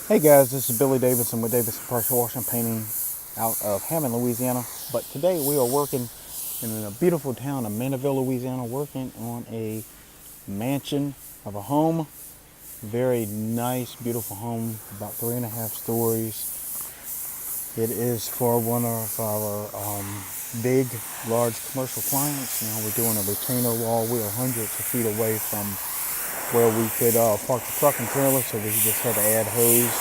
Hey guys, this is Billy Davidson with Davidson Pressure Washing Painting out of Hammond, Louisiana. But today we are working in a beautiful town of Mandeville, Louisiana, working on a mansion of a home. Very nice, beautiful home, about 3.5 stories. It is for one of our big, large commercial clients. We're doing a retainer wall. We are hundreds of feet away from where we could park the truck and trailer, so we just had to add hose.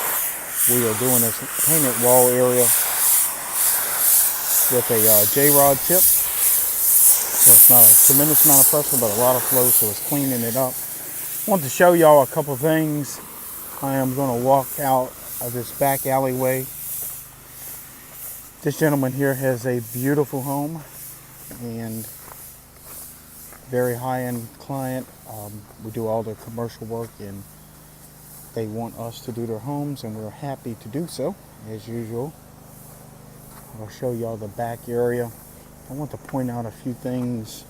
We are doing this painted wall area with a J-rod tip. So it's not a tremendous amount of pressure, but a lot of flow, so it's cleaning it up. I want to show y'all a couple things. I am going to walk out of this back alleyway. This gentleman here has a beautiful home and very high-end client. We do all the commercial work and they want us to do their homes, and we're happy to do so as usual. I'll show y'all the back area. I want to point out a few things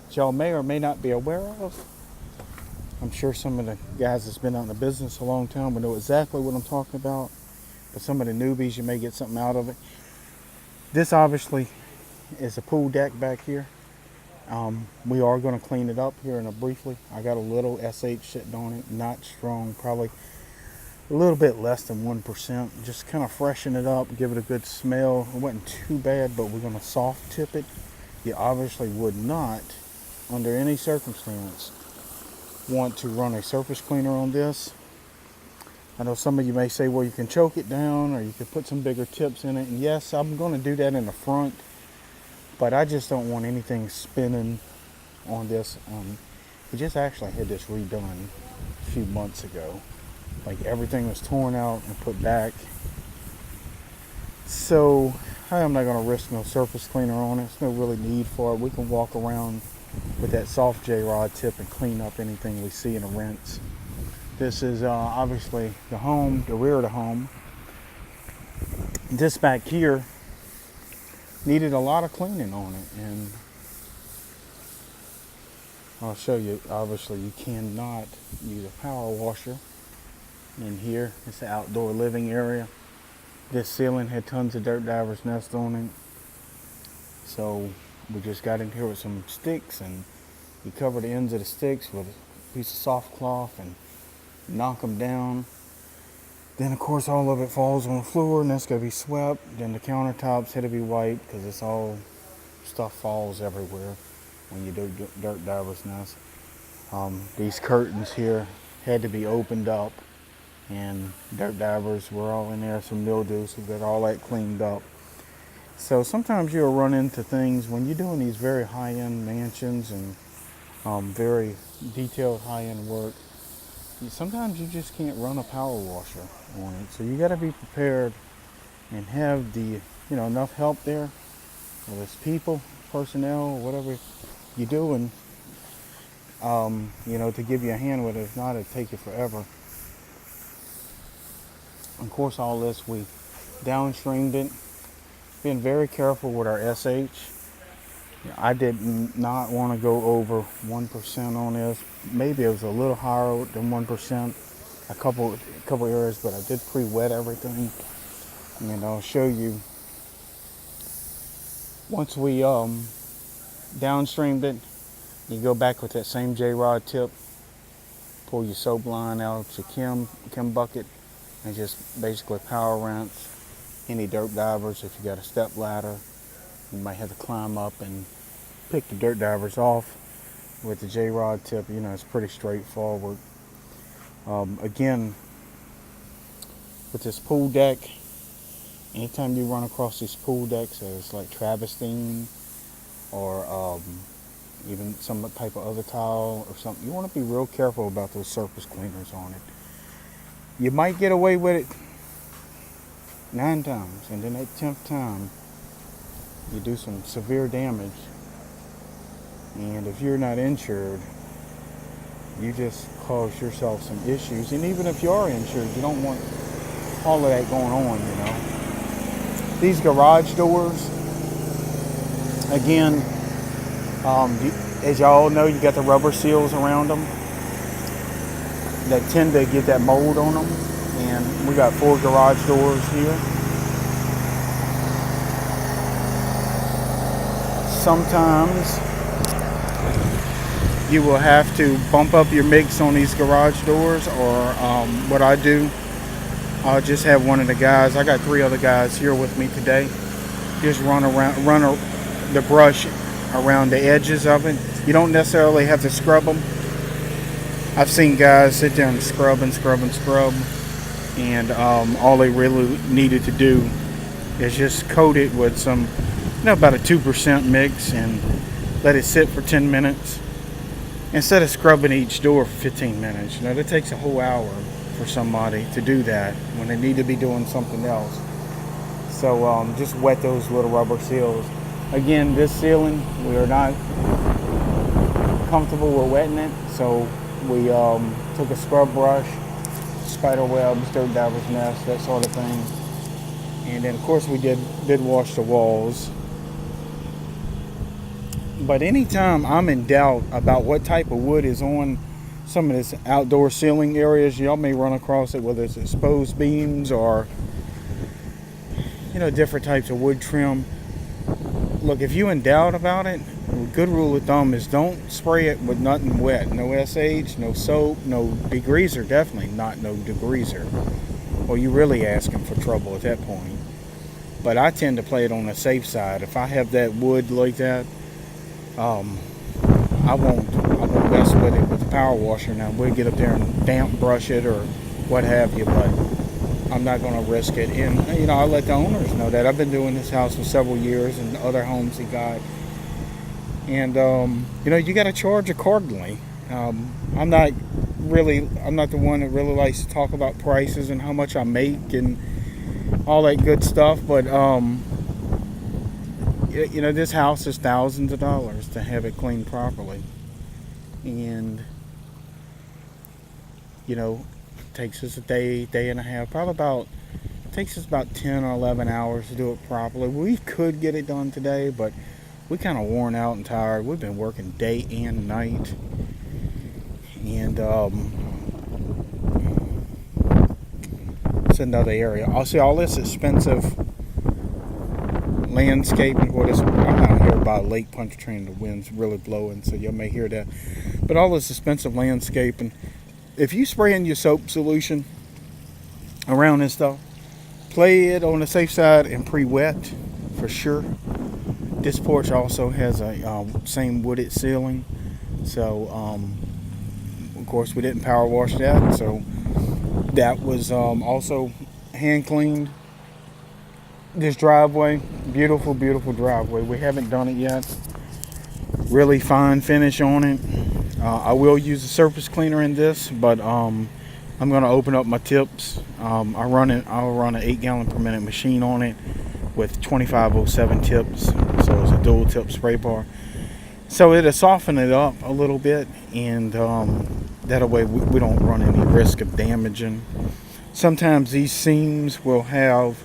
that y'all may or may not be aware of. I'm sure some of the guys that's been out in the business a long time will know exactly what I'm talking about, but some of the newbies, you may get something out of it. This obviously is a pool deck back here. We are going to clean it up here in a briefly. I got a little SH sitting on it, not strong, probably a little bit less than 1%. Just kind of freshen it up, give it a good smell. It wasn't too bad, but we're going to soft tip it. You obviously would not, under any circumstance, want to run a surface cleaner on this. I know some of you may say, well, you can choke it down or you could put some bigger tips in it. And yes, I'm going to do that in the front. But I just don't want anything spinning on this. We just actually had this redone a few months ago. Like everything was torn out and put back. So I am not going to risk no surface cleaner on it. There's no really need for it. We can walk around with that soft J-rod tip and clean up anything we see in a rinse. This is obviously the home, the rear of the home. This back here needed a lot of cleaning on it, and I'll show you. Obviously you cannot use a power washer in here. It's the outdoor living area. This ceiling had tons of dirt divers nest on it, so we just got in here with some sticks and you cover the ends of the sticks with a piece of soft cloth and knock them down. Then of course all of it falls on the floor and that's going to be swept. Then the countertops had to be wiped because it's all stuff falls everywhere when you do dirt divers nest. These curtains here had to be opened up and dirt divers were all in there, some mildew, so we got all that cleaned up. So sometimes you'll run into things when you're doing these very high-end mansions and very detailed high-end work. Sometimes you just can't run a power washer on it, so you got to be prepared and have the enough help there, whether it's people, personnel, whatever you're doing, to give you a hand with it. If not, it'd take you forever. Of course, all this we downstreamed it, being very careful with our SH. I did not want to go over 1% on this. Maybe it was a little higher than 1%, a couple areas, but I did pre-wet everything. And I'll show you once we downstreamed it. You go back with that same J-rod tip, pull your soap line out, your Kim bucket, and just basically power rinse any dirt divers. If you got a step ladder, you might have to climb up and pick the dirt divers off with the J-rod tip. It's pretty straightforward. Again, with this pool deck, anytime you run across these pool decks, it's like Travestine or even some type of other tile or something, you want to be real careful about those surface cleaners on it. You might get away with it 9 times, and then that 10th time you do some severe damage, and if you're not insured, you just cause yourself some issues. And even if you are insured, you don't want all of that going on. These garage doors, again, as y'all know, you got the rubber seals around them that tend to get that mold on them, And we got 4 garage doors here. Sometimes you will have to bump up your mix on these garage doors, or what I do, I'll just have one of the guys. I got 3 other guys here with me today. Just run the brush around the edges of it. You don't necessarily have to scrub them. I've seen guys sit there and scrub, and all they really needed to do is just coat it with some, about a 2% mix, and let it sit for 10 minutes instead of scrubbing each door for 15 minutes. That takes a whole hour for somebody to do that when they need to be doing something else. So just wet those little rubber seals. Again, this ceiling, we are not comfortable with wetting it, so we took a scrub brush, spider webs, dirt divers nest, that sort of thing. And then of course we did wash the walls. But anytime I'm in doubt about what type of wood is on some of this outdoor ceiling areas, y'all may run across it, whether it's exposed beams or different types of wood trim. Look, if you're in doubt about it, a good rule of thumb is don't spray it with nothing wet. No SH, no soap, no degreaser, definitely not no degreaser. Or you really asking for trouble at that point. But I tend to play it on the safe side. If I have that wood like that, I won't mess with it with the power washer. Now we'll get up there and damp brush it or what have you, but I'm not going to risk it. And I let the owners know that I've been doing this house for several years and other homes he got. And you got to charge accordingly. I'm not the one that really likes to talk about prices and how much I make and all that good stuff, but this house is thousands of dollars to have it cleaned properly, and takes us a day and a half, takes us about 10 or 11 hours to do it properly. We could get it done today, but we kind of worn out and tired. We've been working day and night, and it's another area. I'll see all this expensive landscaping. I'm out here by Lake Pontchartrain. The wind's really blowing, so you may hear that. But all this expensive landscaping, if you spray in your soap solution around this stuff, play it on the safe side and pre-wet for sure. This porch also has a same wooded ceiling, so of course we didn't power wash that, so that was also hand cleaned. This driveway, beautiful driveway. We haven't done it yet. Really fine finish on it. I will use a surface cleaner in this, but I'm going to open up my tips. I'll run an 8-gallon per minute machine on it with 2507 tips, so it's a dual tip spray bar. So it'll soften it up a little bit, and that way we don't run any risk of damaging. Sometimes these seams will have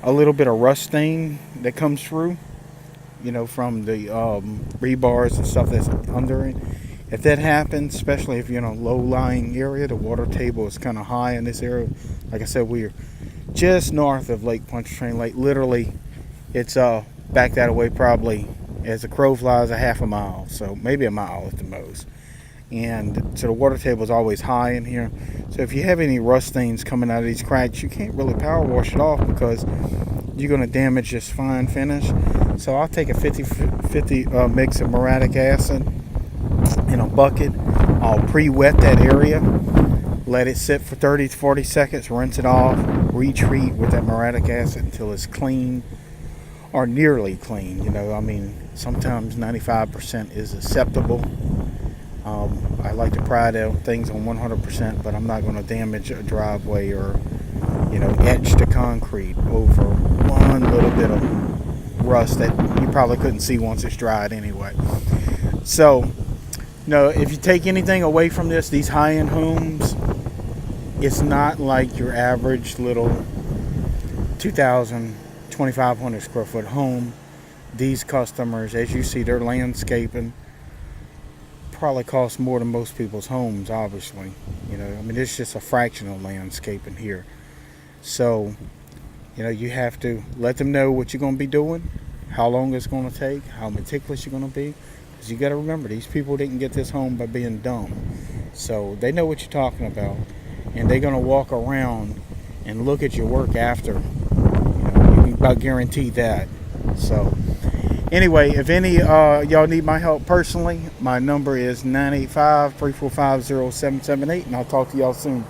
a little bit of rust stain that comes through, from the rebars and stuff that's under it. If that happens, especially if you're in a low-lying area, the water table is kind of high in this area. Like I said, we're just north of Lake Pontchartrain Lake. Literally, it's back that way probably, as the crow flies, a half a mile, so maybe a mile at the most. And so the water table is always high in here. So if you have any rust stains coming out of these cracks, you can't really power wash it off because you're going to damage this fine finish. So I'll take a 50-50 mix of muriatic acid in a bucket. I'll pre-wet that area, let it sit for 30 to 40 seconds, rinse it off, retreat with that muriatic acid until it's clean or nearly clean. Sometimes 95% is acceptable. I like to pride things on 100%, but I'm not going to damage a driveway or, etch the concrete over one little bit of rust that you probably couldn't see once it's dried anyway. So, if you take anything away from this, these high-end homes, it's not like your average little 2,000, 2,500 square foot home. These customers, as you see, they're landscaping probably cost more than most people's homes, obviously. You know, I mean, it's just a fraction of landscaping here. So, you know, you have to let them know what you're going to be doing, how long it's going to take, how meticulous you're going to be. Because you got to remember, these people didn't get this home by being dumb. So they know what you're talking about. And they're going to walk around and look at your work after. You can about guarantee that. So anyway, if any y'all need my help personally, my number is 985-345-0778, and I'll talk to y'all soon.